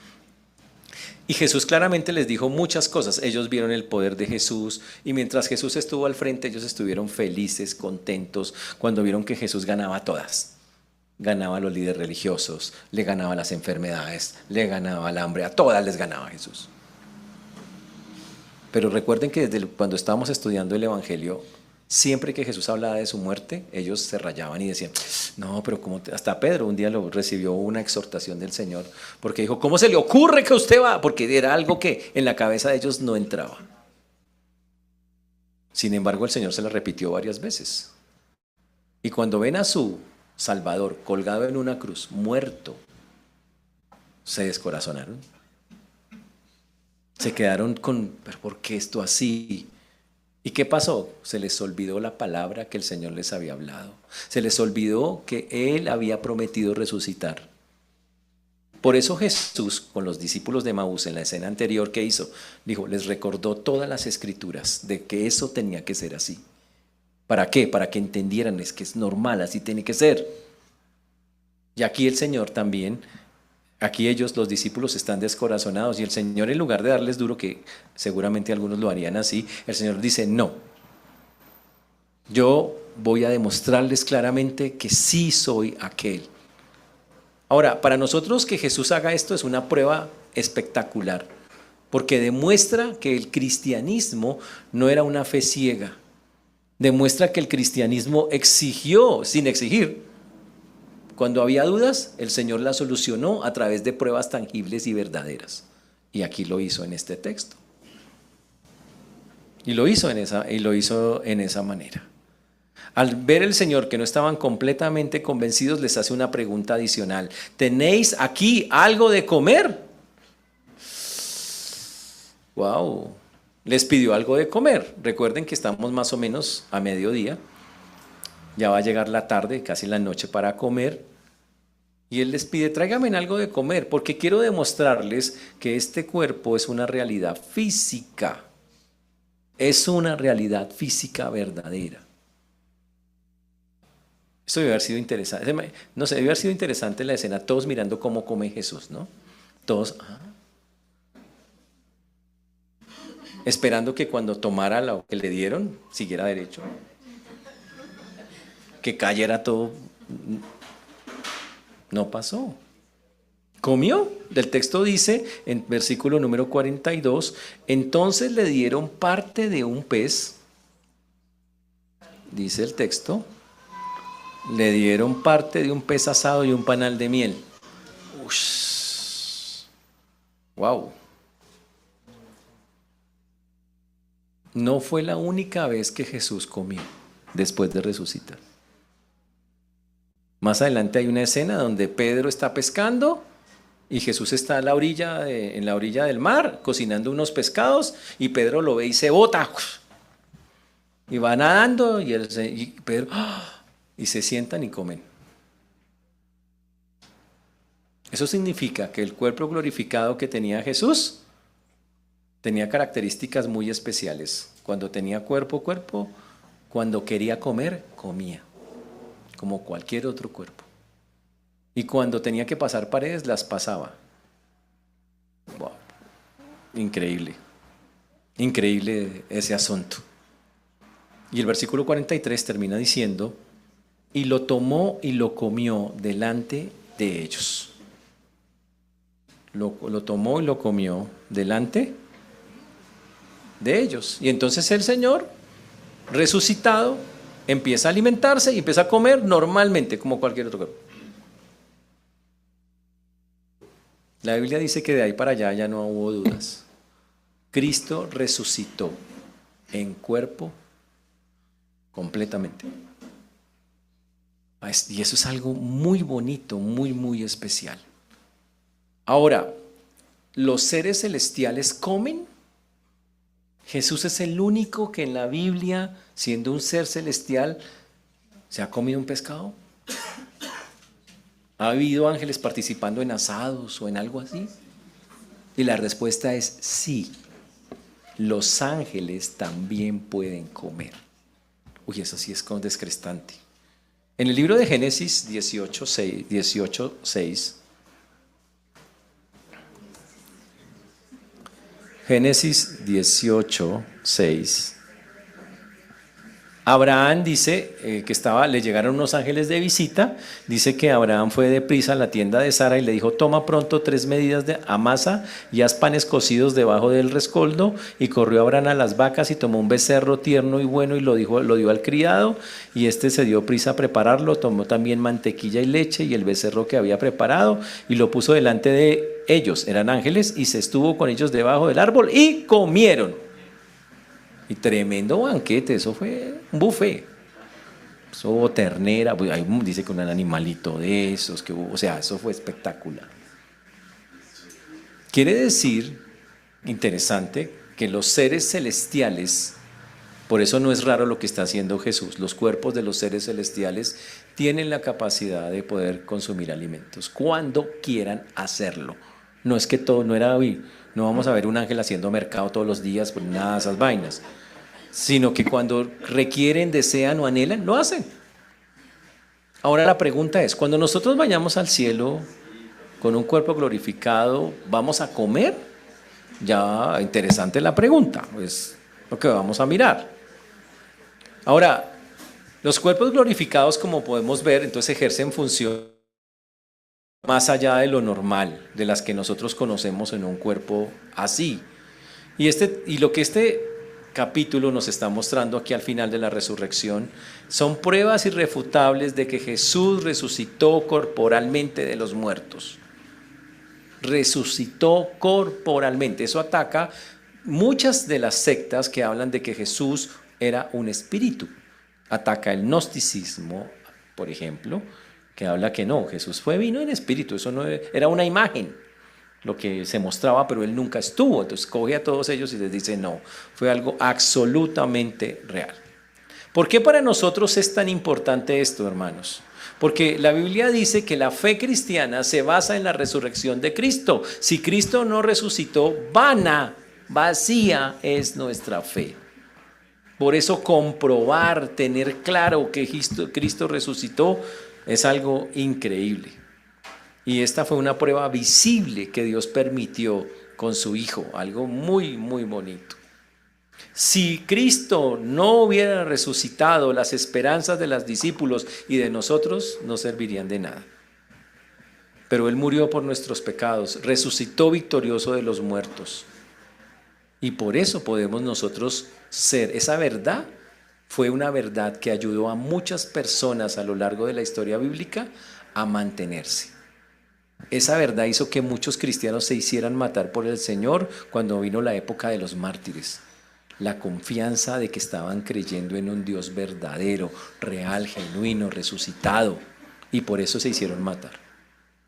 Y Jesús claramente les dijo muchas cosas. Ellos vieron el poder de Jesús y mientras Jesús estuvo al frente, ellos estuvieron felices, contentos, cuando vieron que Jesús ganaba todas. Ganaba a los líderes religiosos, le ganaba las enfermedades, le ganaba el hambre, a todas les ganaba Jesús. Pero recuerden que desde cuando estábamos estudiando el Evangelio, siempre que Jesús hablaba de su muerte, ellos se rayaban y decían, no, pero como hasta Pedro un día recibió una exhortación del Señor, porque dijo, ¿cómo se le ocurre que usted va? Porque era algo que en la cabeza de ellos no entraba. Sin embargo, el Señor se la repitió varias veces. Y cuando ven a su Salvador colgado en una cruz, muerto, se descorazonaron. Se quedaron con, ¿pero por qué esto así? ¿Y qué pasó? Se les olvidó la palabra que el Señor les había hablado. Se les olvidó que Él había prometido resucitar. Por eso Jesús, con los discípulos de Emaús en la escena anterior, ¿qué hizo? Dijo, les recordó todas las escrituras de que eso tenía que ser así. ¿Para qué? Para que entendieran, es que es normal, así tiene que ser. Y aquí el Señor también, aquí ellos, los discípulos, están descorazonados y el Señor, en lugar de darles duro, que seguramente algunos lo harían así, el Señor dice, no, yo voy a demostrarles claramente que sí soy aquel. Ahora, para nosotros que Jesús haga esto es una prueba espectacular, porque demuestra que el cristianismo no era una fe ciega, demuestra que el cristianismo exigió sin exigir. Cuando había dudas, el Señor las solucionó a través de pruebas tangibles y verdaderas. Y aquí lo hizo en este texto. Y lo hizo en esa manera. Al ver el Señor que no estaban completamente convencidos, les hace una pregunta adicional. ¿Tenéis aquí algo de comer? ¡Wow! Les pidió algo de comer. Recuerden que estamos más o menos a mediodía. Ya va a llegar la tarde, casi la noche para comer. Y Él les pide, tráigame algo de comer, porque quiero demostrarles que este cuerpo es una realidad física. Es una realidad física verdadera. Esto debe haber sido interesante. No sé, debe haber sido interesante la escena, todos mirando cómo come Jesús, ¿no? Todos, esperando que cuando tomara lo que le dieron, siguiera derecho. Que cayera todo. No pasó. Comió. Del texto dice, en versículo número 42, entonces le dieron parte de un pez, dice el texto, le dieron parte de un pez asado y un panal de miel. Ush. Wow. No fue la única vez que Jesús comió después de resucitar. Más adelante hay una escena donde Pedro está pescando y Jesús está en la orilla del mar cocinando unos pescados y Pedro lo ve y se bota y va nadando y Pedro y se sientan y comen. Eso significa que el cuerpo glorificado que tenía Jesús tenía características muy especiales. Cuando tenía cuerpo, cuando quería comer, comía, como cualquier otro cuerpo. Y cuando tenía que pasar paredes, las pasaba. Wow. Increíble. Increíble ese asunto. Y el versículo 43 termina diciendo, y lo tomó y lo comió delante de ellos. Lo tomó y lo comió delante de ellos. Y entonces el Señor, resucitado, empieza a alimentarse y empieza a comer normalmente, como cualquier otro cuerpo. La Biblia dice que de ahí para allá ya no hubo dudas. Cristo resucitó en cuerpo completamente. Y eso es algo muy bonito, muy, muy especial. Ahora, ¿los seres celestiales comen? Jesús es el único que en la Biblia, siendo un ser celestial, ¿se ha comido un pescado? ¿Ha habido ángeles participando en asados o en algo así? Y la respuesta es sí. Los ángeles también pueden comer. Uy, eso sí es descrestante. En el libro de Génesis 18:6, Génesis 18:6. Abraham dice que le llegaron unos ángeles de visita. Dice que Abraham fue deprisa a la tienda de Sara y le dijo: toma pronto 3 medidas de amasa y haz panes cocidos debajo del rescoldo. Y corrió Abraham a las vacas y tomó un becerro tierno y bueno y lo dio al criado. Y este se dio prisa a prepararlo. Tomó también mantequilla y leche y el becerro que había preparado y lo puso delante de ellos. Eran ángeles, y se estuvo con ellos debajo del árbol y comieron. Y tremendo banquete, eso fue un buffet. Eso hubo ternera, ahí dice que un animalito de esos, que hubo, o sea, eso fue espectacular. Quiere decir, interesante, que los seres celestiales, por eso no es raro lo que está haciendo Jesús, los cuerpos de los seres celestiales tienen la capacidad de poder consumir alimentos cuando quieran hacerlo. No es que todo, no era hoy, no vamos a ver un ángel haciendo mercado todos los días, pues nada de esas vainas, sino que cuando requieren, desean o anhelan, lo hacen. Ahora la pregunta es, cuando nosotros vayamos al cielo con un cuerpo glorificado, ¿vamos a comer? Ya interesante la pregunta, es lo que vamos a mirar. Ahora, los cuerpos glorificados, como podemos ver, entonces ejercen función más allá de lo normal, de las que nosotros conocemos en un cuerpo así. Y lo que este capítulo nos está mostrando aquí al final de la resurrección son pruebas irrefutables de que Jesús resucitó corporalmente de los muertos. Resucitó corporalmente. Eso ataca muchas de las sectas que hablan de que Jesús era un espíritu. Ataca el gnosticismo, por ejemplo, que habla que no, Jesús vino en espíritu, eso no era una imagen, lo que se mostraba, pero él nunca estuvo. Entonces coge a todos ellos y les dice no, fue algo absolutamente real. ¿Por qué para nosotros es tan importante esto, hermanos? Porque la Biblia dice que la fe cristiana se basa en la resurrección de Cristo. Si Cristo no resucitó, vacía es nuestra fe. Por eso comprobar, tener claro que Cristo resucitó es algo increíble. Y esta fue una prueba visible que Dios permitió con su Hijo, algo muy, muy bonito. Si Cristo no hubiera resucitado, las esperanzas de los discípulos y de nosotros no servirían de nada. Pero Él murió por nuestros pecados, resucitó victorioso de los muertos. Y por eso podemos nosotros ser. Esa verdad fue una verdad que ayudó a muchas personas a lo largo de la historia bíblica a mantenerse. Esa verdad hizo que muchos cristianos se hicieran matar por el Señor cuando vino la época de los mártires. La confianza de que estaban creyendo en un Dios verdadero, real, genuino, resucitado, y por eso se hicieron matar.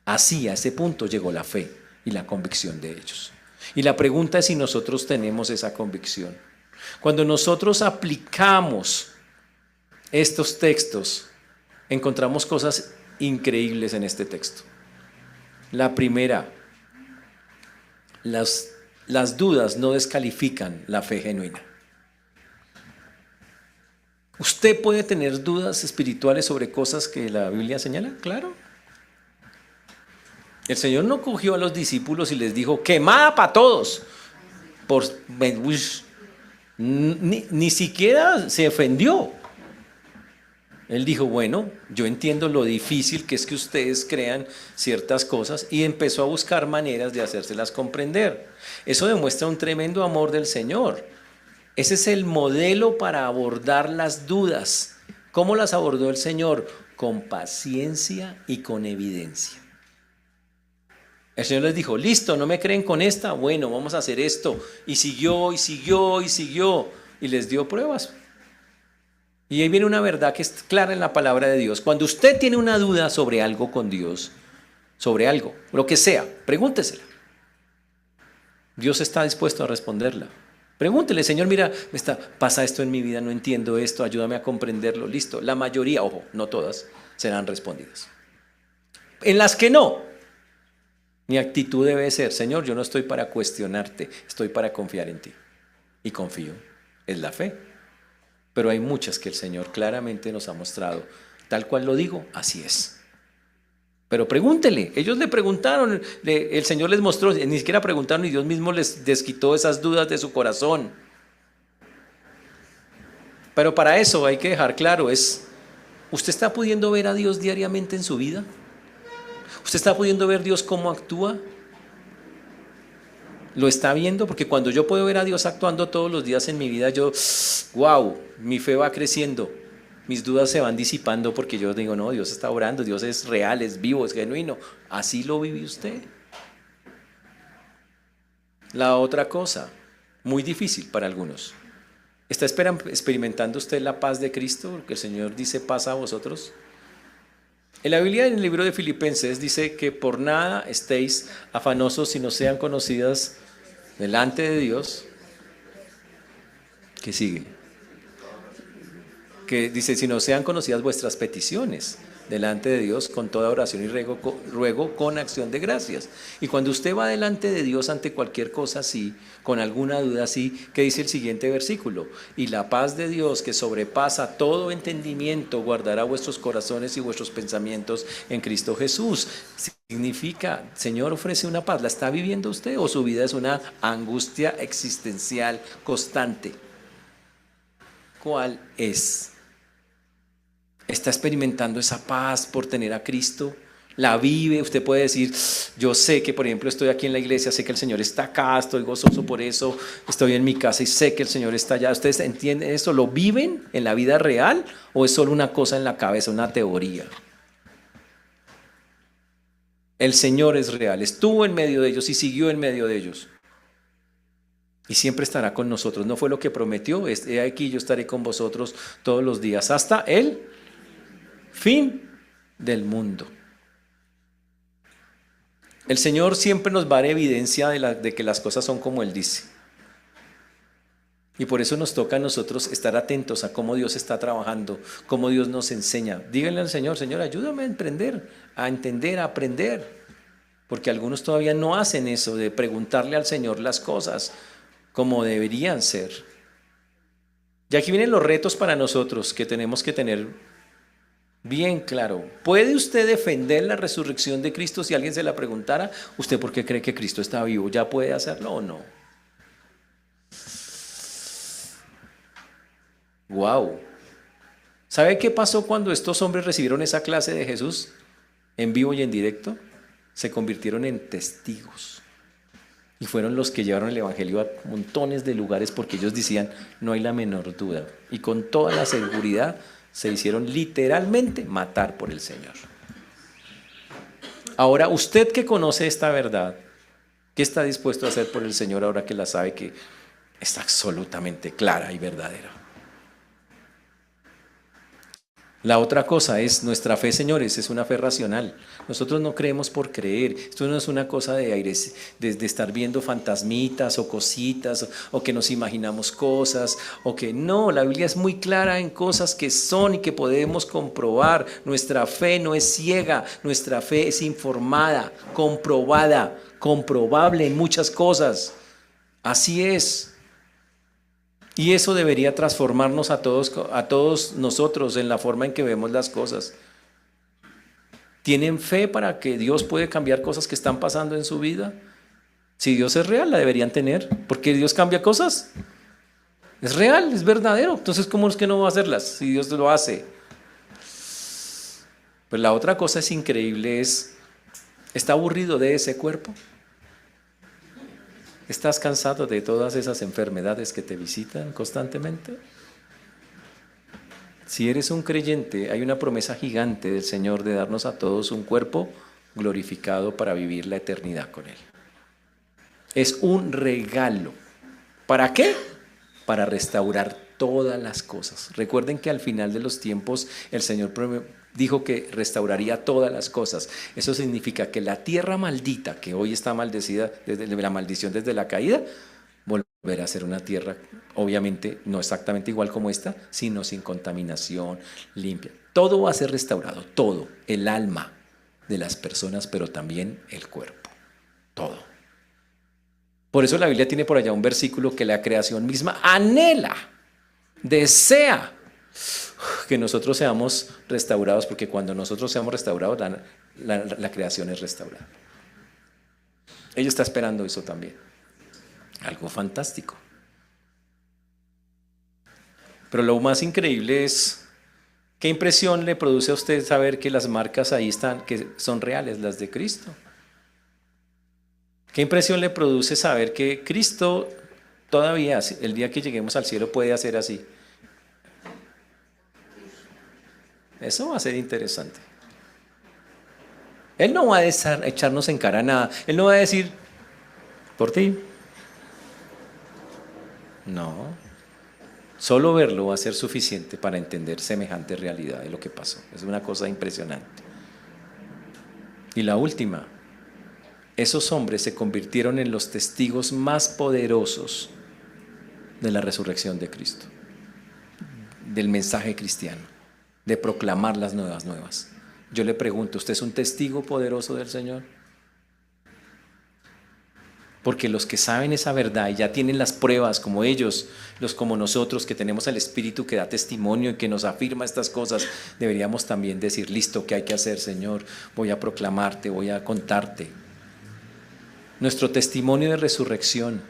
Así, a ese punto llegó la fe y la convicción de ellos. Y la pregunta es si nosotros tenemos esa convicción. Cuando nosotros aplicamos estos textos, encontramos cosas increíbles en este texto. La primera, las dudas no descalifican la fe genuina. ¿Usted puede tener dudas espirituales sobre cosas que la Biblia señala? Claro. El Señor no cogió a los discípulos y les dijo, quemada para todos. Ni siquiera se ofendió. Él dijo, bueno, yo entiendo lo difícil que es que ustedes crean ciertas cosas, y empezó a buscar maneras de hacérselas comprender. Eso demuestra un tremendo amor del Señor. Ese es el modelo para abordar las dudas. ¿Cómo las abordó el Señor? Con paciencia y con evidencia. El Señor les dijo, listo, ¿no me creen con esta? Bueno, vamos a hacer esto. Y siguió, y siguió, y siguió. Y les dio pruebas. Y ahí viene una verdad que es clara en la palabra de Dios. Cuando usted tiene una duda sobre algo con Dios, sobre algo, lo que sea, pregúntesela. Dios está dispuesto a responderla. Pregúntele, Señor, mira, pasa esto en mi vida, no entiendo esto, ayúdame a comprenderlo. Listo, la mayoría, ojo, no todas, serán respondidas. En las que no, mi actitud debe ser, Señor, yo no estoy para cuestionarte, estoy para confiar en ti. Y confío, es la fe. Pero hay muchas que el Señor claramente nos ha mostrado, tal cual lo digo, así es. Pero pregúntele, ellos le preguntaron, el Señor les mostró, ni siquiera preguntaron y Dios mismo les desquitó esas dudas de su corazón. Pero para eso hay que dejar claro, ¿usted está pudiendo ver a Dios diariamente en su vida? ¿Usted está pudiendo ver a Dios cómo actúa? ¿Lo está viendo? Porque cuando yo puedo ver a Dios actuando todos los días en mi vida, wow, mi fe va creciendo. Mis dudas se van disipando porque yo digo, no, Dios está obrando, Dios es real, es vivo, es genuino. Así lo vive usted. La otra cosa, muy difícil para algunos. ¿Está experimentando usted la paz de Cristo? Porque el Señor dice paz a vosotros. En la Biblia, en el libro de Filipenses, dice que por nada estéis afanosos si no sean conocidas delante de Dios. ¿Qué sigue? Que dice, si no sean conocidas vuestras peticiones delante de Dios con toda oración y ruego con acción de gracias. Y cuando usted va delante de Dios ante cualquier cosa así, con alguna duda así, ¿qué dice el siguiente versículo? Y la paz de Dios que sobrepasa todo entendimiento guardará vuestros corazones y vuestros pensamientos en Cristo Jesús. Significa, Señor ofrece una paz, ¿la está viviendo usted o su vida es una angustia existencial constante? ¿Cuál es? ¿Está experimentando esa paz por tener a Cristo? ¿La vive? Usted puede decir, yo sé que por ejemplo estoy aquí en la iglesia, sé que el Señor está acá, estoy gozoso por eso, estoy en mi casa y sé que el Señor está allá. ¿Ustedes entienden esto? ¿Lo viven en la vida real o es solo una cosa en la cabeza, una teoría? El Señor es real, estuvo en medio de ellos y siguió en medio de ellos. Y siempre estará con nosotros. ¿No fue lo que prometió? He aquí yo estaré con vosotros todos los días hasta el fin del mundo. El Señor siempre nos va a dar evidencia de que las cosas son como Él dice. Y por eso nos toca a nosotros estar atentos a cómo Dios está trabajando, cómo Dios nos enseña. Díganle al Señor, Señor, ayúdame a entender, a aprender. Porque algunos todavía no hacen eso de preguntarle al Señor las cosas como deberían ser. Y aquí vienen los retos para nosotros que tenemos que tener bien claro. ¿Puede usted defender la resurrección de Cristo si alguien se la preguntara? ¿Usted por qué cree que Cristo está vivo? ¿Ya puede hacerlo o no? Wow. ¿Sabe qué pasó cuando estos hombres recibieron esa clase de Jesús en vivo y en directo? Se convirtieron en testigos. Y fueron los que llevaron el evangelio a montones de lugares porque ellos decían, no hay la menor duda. Y con toda la seguridad se hicieron literalmente matar por el Señor. Ahora, usted que conoce esta verdad, ¿qué está dispuesto a hacer por el Señor ahora que la sabe que está absolutamente clara y verdadera? La otra cosa es nuestra fe, señores, es una fe racional. Nosotros no creemos por creer. Esto no es una cosa de aires, de estar viendo fantasmitas o cositas o que nos imaginamos cosas o que no. La Biblia es muy clara en cosas que son y que podemos comprobar. Nuestra fe no es ciega, nuestra fe es informada, comprobada, comprobable en muchas cosas. Así es. Y eso debería transformarnos a todos nosotros en la forma en que vemos las cosas. ¿Tienen fe para que Dios puede cambiar cosas que están pasando en su vida? Si Dios es real, la deberían tener. ¿Porque Dios cambia cosas? Es real, es verdadero. Entonces, ¿cómo es que no va a hacerlas si Dios lo hace? Pues la otra cosa es increíble, ¿está aburrido de ese cuerpo? ¿Estás cansado de todas esas enfermedades que te visitan constantemente? Si eres un creyente, hay una promesa gigante del Señor de darnos a todos un cuerpo glorificado para vivir la eternidad con Él. Es un regalo. ¿Para qué? Para restaurar todas las cosas. Recuerden que al final de los tiempos el Señor dijo que restauraría todas las cosas. Eso significa que la tierra maldita, que hoy está maldecida desde la maldición desde la caída, volverá a ser una tierra, obviamente no exactamente igual como esta, sino sin contaminación, limpia. Todo va a ser restaurado, todo, el alma de las personas, pero también el cuerpo, todo. Por eso la Biblia tiene por allá un versículo que la creación misma anhela, desea que nosotros seamos restaurados, porque cuando nosotros seamos restaurados, la creación es restaurada. Ella está esperando eso también. Algo fantástico. Pero lo más increíble es, ¿qué impresión le produce a usted saber que las marcas ahí están, que son reales, las de Cristo? ¿Qué impresión le produce saber que Cristo todavía, el día que lleguemos al cielo, puede hacer así? Eso va a ser interesante. Él no va a echarnos en cara nada. Él no va a decir, por ti. No. Solo verlo va a ser suficiente para entender semejante realidad de lo que pasó. Es una cosa impresionante. Y la última. Esos hombres se convirtieron en los testigos más poderosos de la resurrección de Cristo, del mensaje cristiano, de proclamar las nuevas. Yo le pregunto, ¿usted es un testigo poderoso del Señor? Porque los que saben esa verdad y ya tienen las pruebas, como ellos, los como nosotros, que tenemos al Espíritu que da testimonio y que nos afirma estas cosas, deberíamos también decir, listo, ¿qué hay que hacer, Señor? Voy a proclamarte, voy a contarte. Nuestro testimonio de resurrección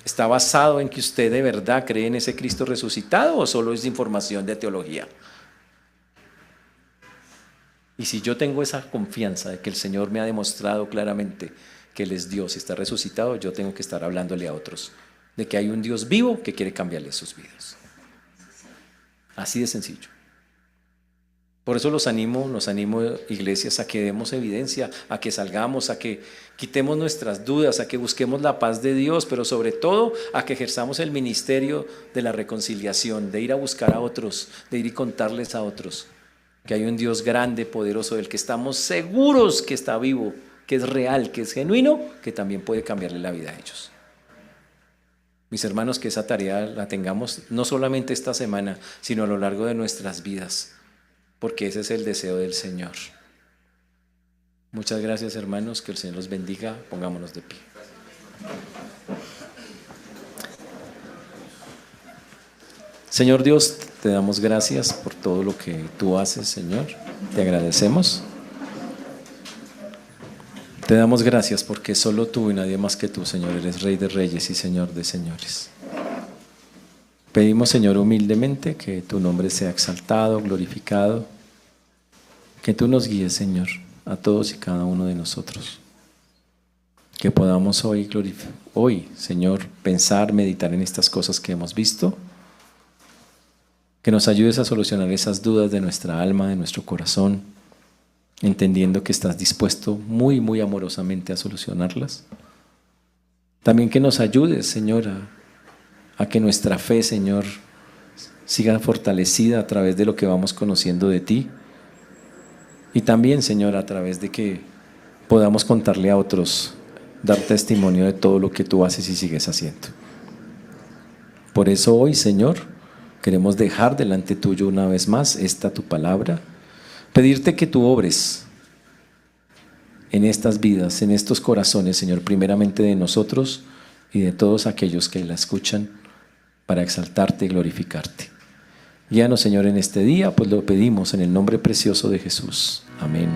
está basado en que usted de verdad cree en ese Cristo resucitado, o solo es información de teología. Y si yo tengo esa confianza de que el Señor me ha demostrado claramente que Él es Dios y está resucitado, yo tengo que estar hablándole a otros de que hay un Dios vivo que quiere cambiarles sus vidas. Así de sencillo. Por eso los animo, iglesias, a que demos evidencia, a que salgamos, a que quitemos nuestras dudas, a que busquemos la paz de Dios, pero sobre todo a que ejerzamos el ministerio de la reconciliación, de ir a buscar a otros, de ir y contarles a otros que hay un Dios grande, poderoso, del que estamos seguros que está vivo, que es real, que es genuino, que también puede cambiarle la vida a ellos. Mis hermanos, que esa tarea la tengamos no solamente esta semana, sino a lo largo de nuestras vidas, porque ese es el deseo del Señor. Muchas gracias, hermanos, que el Señor los bendiga. Pongámonos de pie. Señor Dios, te damos gracias por todo lo que tú haces, Señor. Te agradecemos. Te damos gracias porque solo tú y nadie más que tú, Señor, eres Rey de Reyes y Señor de Señores. Pedimos, Señor, humildemente que tu nombre sea exaltado, glorificado, que tú nos guíes, Señor, a todos y cada uno de nosotros. Que podamos hoy, Señor, pensar, meditar en estas cosas que hemos visto, que nos ayudes a solucionar esas dudas de nuestra alma, de nuestro corazón, entendiendo que estás dispuesto muy, muy amorosamente a solucionarlas. También que nos ayudes, Señor, a que nuestra fe, Señor, siga fortalecida a través de lo que vamos conociendo de ti. Y también, Señor, a través de que podamos contarle a otros, dar testimonio de todo lo que tú haces y sigues haciendo. Por eso hoy, Señor, queremos dejar delante tuyo una vez más esta tu palabra, pedirte que tú obres en estas vidas, en estos corazones, Señor, primeramente de nosotros y de todos aquellos que la escuchan, para exaltarte y glorificarte. Guíanos, Señor, en este día, pues lo pedimos en el nombre precioso de Jesús. Amén.